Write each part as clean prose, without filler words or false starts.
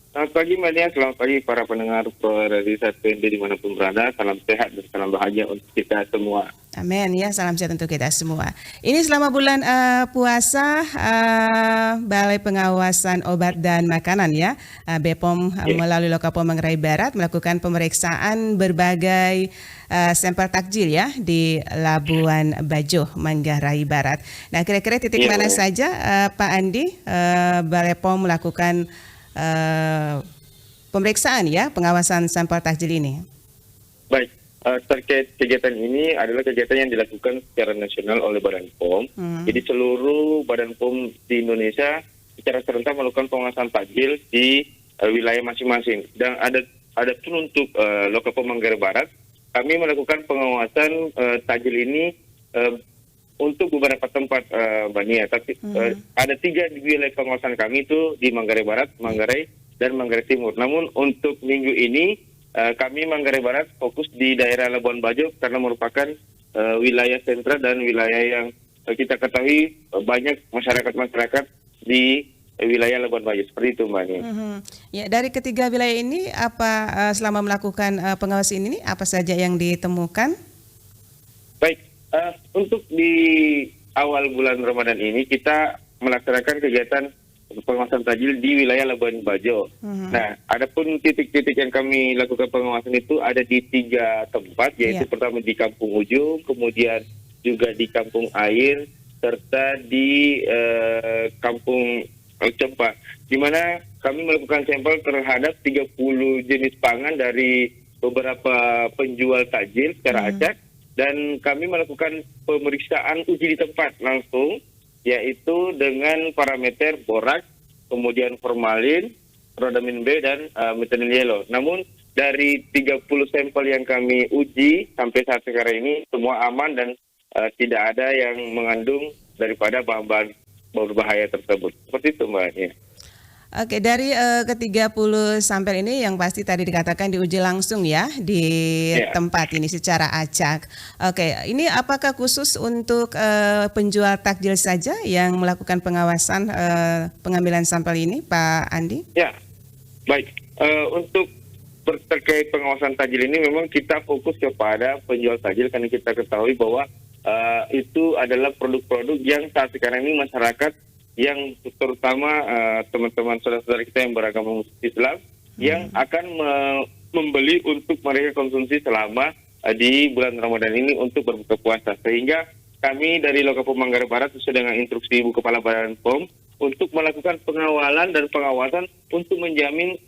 Selamat pagi Mbak Nia, selamat pagi para pendengar Radio 1 dimanapun berada. Salam sehat dan salam bahagia untuk kita semua. Amin ya, salam sehat untuk kita semua. Ini selama bulan puasa, Balai Pengawasan Obat dan Makanan ya, BPOM melalui Lokapom Manggarai Barat melakukan pemeriksaan berbagai sampel takjil ya di Labuan Bajo, Manggarai Barat. Nah, kira-kira titik mana saja Pak Andi Balai POM melakukan pemeriksaan ya pengawasan sampel takjil ini? Baik. Terkait kegiatan ini adalah kegiatan yang dilakukan secara nasional oleh Badan POM. Jadi seluruh Badan POM di Indonesia secara serentak melakukan pengawasan takjil di wilayah masing-masing. Dan ada pun untuk Lokapom Manggarai Barat, kami melakukan pengawasan takjil ini untuk beberapa tempat Mbak Nia. Tapi ada 3 di wilayah pengawasan kami itu di Manggarai Barat, Manggarai, dan Manggarai Timur. Namun untuk minggu ini kami Manggarai Barat fokus di daerah Labuan Bajo karena merupakan wilayah sentra dan wilayah yang kita ketahui banyak masyarakat di wilayah Labuan Bajo. Seperti itu Mbak Nia. Ya, dari ketiga wilayah ini apa selama melakukan pengawasan ini apa saja yang ditemukan? Baik, untuk di awal bulan Ramadan ini kita melaksanakan kegiatan pengawasan takjil di wilayah Labuan Bajo. Nah, adapun titik-titik yang kami lakukan pengawasan itu ada di 3 tempat, yaitu pertama di Kampung Ujung, kemudian juga di Kampung Air, serta di Kampung Cempa, di mana kami melakukan sampel terhadap 30 jenis pangan dari beberapa penjual takjil secara acak, dan kami melakukan pemeriksaan uji di tempat langsung, yaitu dengan parameter boraks, kemudian formalin, rodamin B, dan metanil yellow. Namun dari 30 sampel yang kami uji sampai saat sekarang ini semua aman dan tidak ada yang mengandung daripada bahan-bahan berbahaya tersebut. Seperti itu Mbak Nia. Oke, dari ke-30 sampel ini yang pasti tadi dikatakan diuji langsung ya di tempat ini secara acak. Oke, ini apakah khusus untuk penjual takjil saja yang melakukan pengawasan pengambilan sampel ini, Pak Andi? Ya, baik. Untuk terkait pengawasan takjil ini memang kita fokus kepada penjual takjil karena kita ketahui bahwa itu adalah produk-produk yang saat sekarang ini masyarakat yang terutama teman-teman saudara-saudara kita yang beragama Islam yang akan membeli untuk mereka konsumsi selama di bulan Ramadan ini untuk berbuka puasa. Sehingga kami dari Lokapom Manggarai Barat sesuai dengan instruksi Ibu Kepala Badan POM untuk melakukan pengawalan dan pengawasan untuk menjamin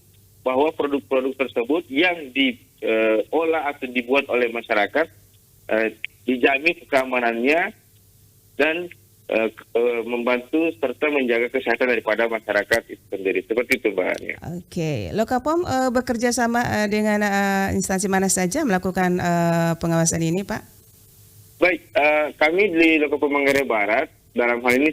bahwa produk-produk tersebut yang diolah atau dibuat oleh masyarakat dijamin keamanannya dan membantu serta menjaga kesehatan daripada masyarakat itu sendiri. Seperti itu Mbak Ania. Oke, Lokapom bekerja sama dengan instansi mana saja melakukan pengawasan ini Pak? Baik, kami di Lokapom Manggarai Barat dalam hal ini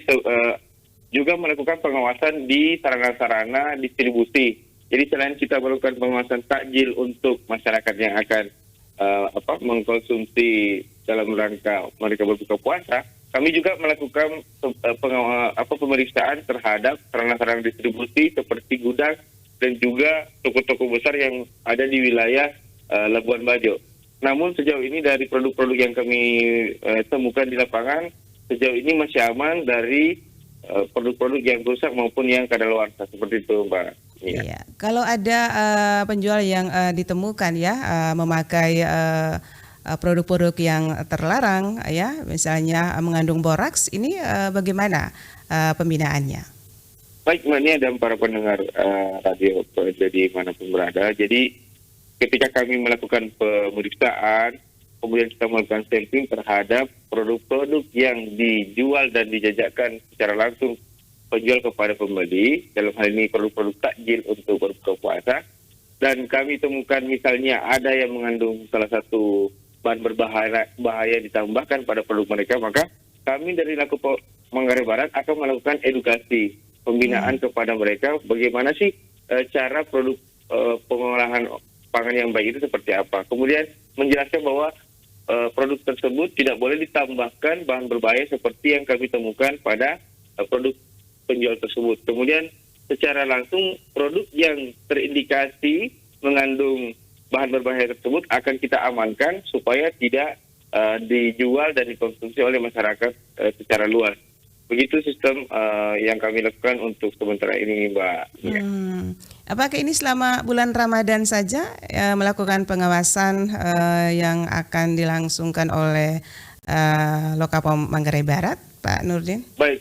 juga melakukan pengawasan di sarana-sarana distribusi. Jadi selain kita melakukan pengawasan takjil untuk masyarakat yang akan mengkonsumsi dalam rangka mereka berbuka puasa, kami juga melakukan pemeriksaan terhadap sarana-sarana distribusi seperti gudang dan juga toko-toko besar yang ada di wilayah Labuan Bajo. Namun sejauh ini dari produk-produk yang kami temukan di lapangan, sejauh ini masih aman dari produk-produk yang rusak maupun yang kadaluarsa. Seperti itu Mbak. Iya. Kalau ada penjual yang ditemukan ya memakai produk-produk yang terlarang ya, misalnya mengandung boraks, ini bagaimana pembinaannya? Baik Mbak Nia dan para pendengar radio jadi manapun berada. Jadi ketika kami melakukan pemeriksaan, kemudian kita melakukan sampling terhadap produk-produk yang dijual dan dijajakan secara langsung penjual kepada pembeli, dalam hal ini produk-produk takjil untuk berbuka puasa, dan kami temukan misalnya ada yang mengandung salah satu bahan berbahaya ditambahkan pada produk mereka, maka kami dari Lokapom Manggarai Barat akan melakukan edukasi pembinaan kepada mereka bagaimana sih cara produk pengolahan pangan yang baik itu seperti apa. Kemudian menjelaskan bahwa produk tersebut tidak boleh ditambahkan bahan berbahaya seperti yang kami temukan pada produk penjual tersebut. Kemudian secara langsung produk yang terindikasi mengandung bahan berbahaya tersebut akan kita amankan supaya tidak dijual dan dikonsumsi oleh masyarakat secara luas. Begitu sistem yang kami lakukan untuk sementara ini, Mbak. Apakah ini selama bulan Ramadan saja melakukan pengawasan yang akan dilangsungkan oleh Lokapom Manggarai Barat, Pak Nurdin? Baik,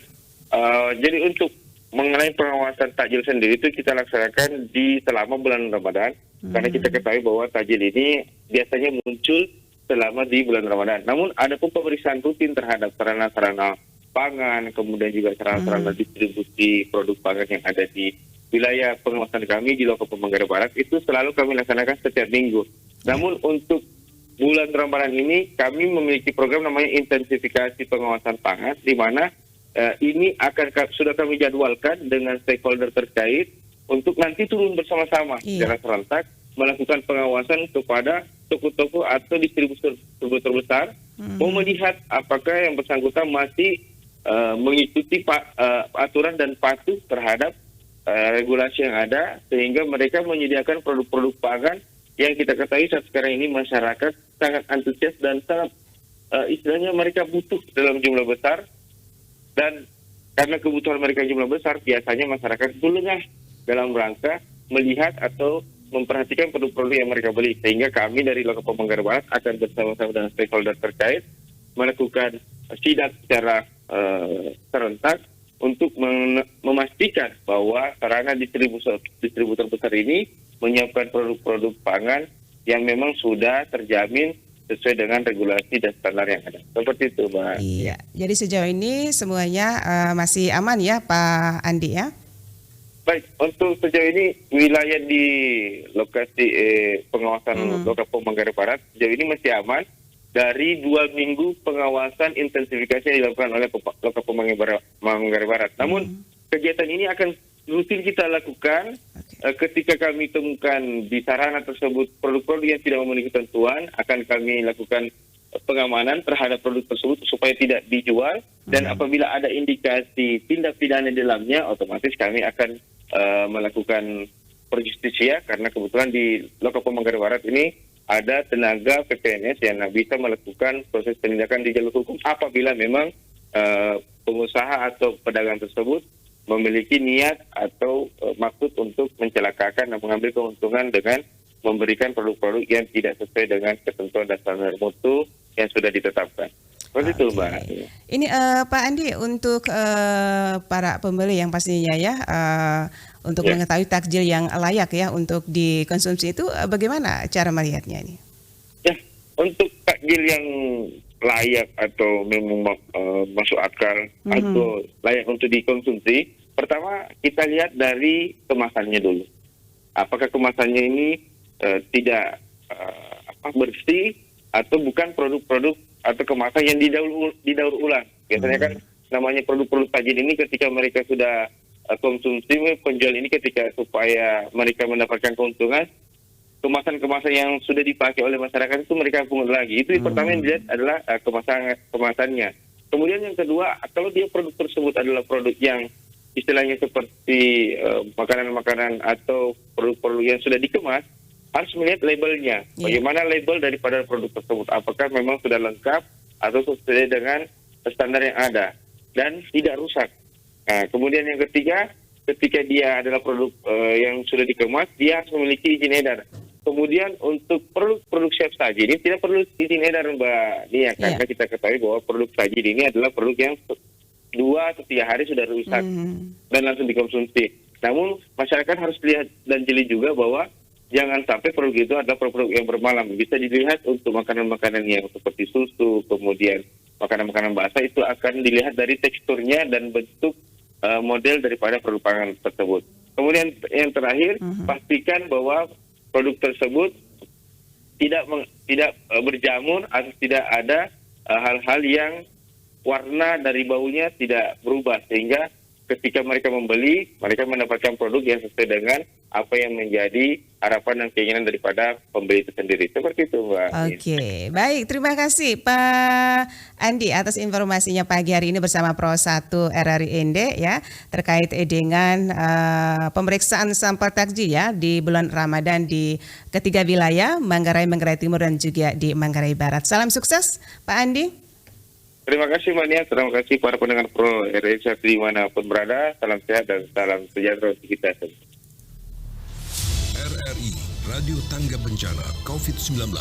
jadi untuk mengenai pengawasan takjil sendiri itu kita laksanakan di selama bulan Ramadan, karena kita ketahui bahwa takjil ini biasanya muncul selama di bulan Ramadan. Namun ada pun pemeriksaan rutin terhadap sarana-sarana pangan, kemudian juga sarana-sarana distribusi produk pangan yang ada di wilayah pengawasan kami di Lokapom Manggarai Barat itu selalu kami laksanakan setiap minggu. Namun untuk bulan Ramadan ini kami memiliki program namanya intensifikasi pengawasan pangan, di mana ini sudah kami jadwalkan dengan stakeholder terkait untuk nanti turun bersama-sama secara serentak melakukan pengawasan kepada toko-toko atau distributor besar, mau melihat apakah yang bersangkutan masih mengikuti aturan dan patuh terhadap regulasi yang ada, sehingga mereka menyediakan produk-produk pangan yang kita ketahui saat sekarang ini masyarakat sangat antusias dan sangat istilahnya mereka butuh dalam jumlah besar. Dan karena kebutuhan mereka jumlah besar, biasanya masyarakat itu lengah dalam rangka melihat atau memperhatikan produk-produk yang mereka beli. Sehingga kami dari Lokapom Manggarai Barat akan bersama-sama dengan stakeholder terkait melakukan sidak secara serentak untuk memastikan bahwa sarana distributor besar ini menyiapkan produk-produk pangan yang memang sudah terjamin sesuai dengan regulasi dan standar yang ada. Seperti itu, Mbak. Iya. Jadi sejauh ini semuanya masih aman ya, Pak Andi ya? Baik, untuk sejauh ini wilayah di lokasi pengawasan Lokapom Manggarai Barat sejauh ini masih aman dari 2 minggu pengawasan intensifikasi yang dilakukan oleh Lokapom Manggarai Barat. Namun kegiatan ini akan rutin kita lakukan ketika kami temukan di sarana tersebut produk-produk yang tidak memenuhi ketentuan, akan kami lakukan pengamanan terhadap produk tersebut supaya tidak dijual, dan apabila ada indikasi tindak pidana di dalamnya, otomatis kami akan melakukan perjustisia, karena kebetulan di Lokapom Manggarai Barat ini ada tenaga PPNS yang bisa melakukan proses penindakan di jalur hukum apabila memang pengusaha atau pedagang tersebut memiliki niat atau maksud untuk mencelakakan dan mengambil keuntungan dengan memberikan produk-produk yang tidak sesuai dengan ketentuan dan standar mutu yang sudah ditetapkan. Seperti itu, Mbak. Ini Pak Andi, untuk para pembeli yang pastinya ya, untuk mengetahui takjil yang layak ya untuk dikonsumsi itu bagaimana cara melihatnya ini? Ya, untuk takjil yang layak atau memang masuk akal atau layak untuk dikonsumsi, pertama kita lihat dari kemasannya dulu. Apakah kemasannya ini tidak bersih atau bukan produk-produk atau kemasan yang didaur ulang. Biasanya kan namanya produk-produk takjil ini ketika mereka sudah konsumsi, penjual ini ketika supaya mereka mendapatkan keuntungan, kemasan-kemasan yang sudah dipakai oleh masyarakat itu mereka pungut lagi. Itu yang pertama yang dilihat adalah kemasannya. Kemudian yang kedua, kalau dia produk tersebut adalah produk yang istilahnya seperti makanan-makanan atau produk-produk yang sudah dikemas, harus melihat labelnya. Bagaimana label daripada produk tersebut? Apakah memang sudah lengkap atau sesuai dengan standar yang ada dan tidak rusak. Nah, kemudian yang ketiga, ketika dia adalah produk yang sudah dikemas, dia harus memiliki izin edar. Kemudian untuk produk chef saji ini tidak perlu izin edar, Mbak Nia, karena kita ketahui bahwa produk saji ini adalah produk yang 2 atau 3 hari sudah rusak dan langsung dikonsumsi. Namun masyarakat harus lihat dan jeli juga bahwa jangan sampai produk itu adalah produk yang bermalam. Bisa dilihat untuk makanan-makanan yang seperti susu, kemudian makanan-makanan basah, itu akan dilihat dari teksturnya dan bentuk model daripada produk pangan tersebut. Kemudian yang terakhir, pastikan bahwa produk tersebut tidak berjamur atau tidak ada hal-hal yang warna dari baunya tidak berubah, sehingga ketika mereka membeli, mereka mendapatkan produk yang sesuai dengan apa yang menjadi harapan dan keinginan daripada pembeli itu sendiri. Seperti itu, Mbak. Oke, baik. Terima kasih Pak Andi atas informasinya pagi hari ini bersama Pro 1 RRI Ende ya terkait dengan pemeriksaan sampel takjil ya di bulan Ramadan di ketiga wilayah Manggarai Timur dan juga di Manggarai Barat. Salam sukses Pak Andi. Terima kasih Mbak Nia, terima kasih para pendengar Pro RRI dimanapun berada. Salam sehat dan salam sejahtera untuk kita semua. RRI Radio Tangga Bencana COVID-19.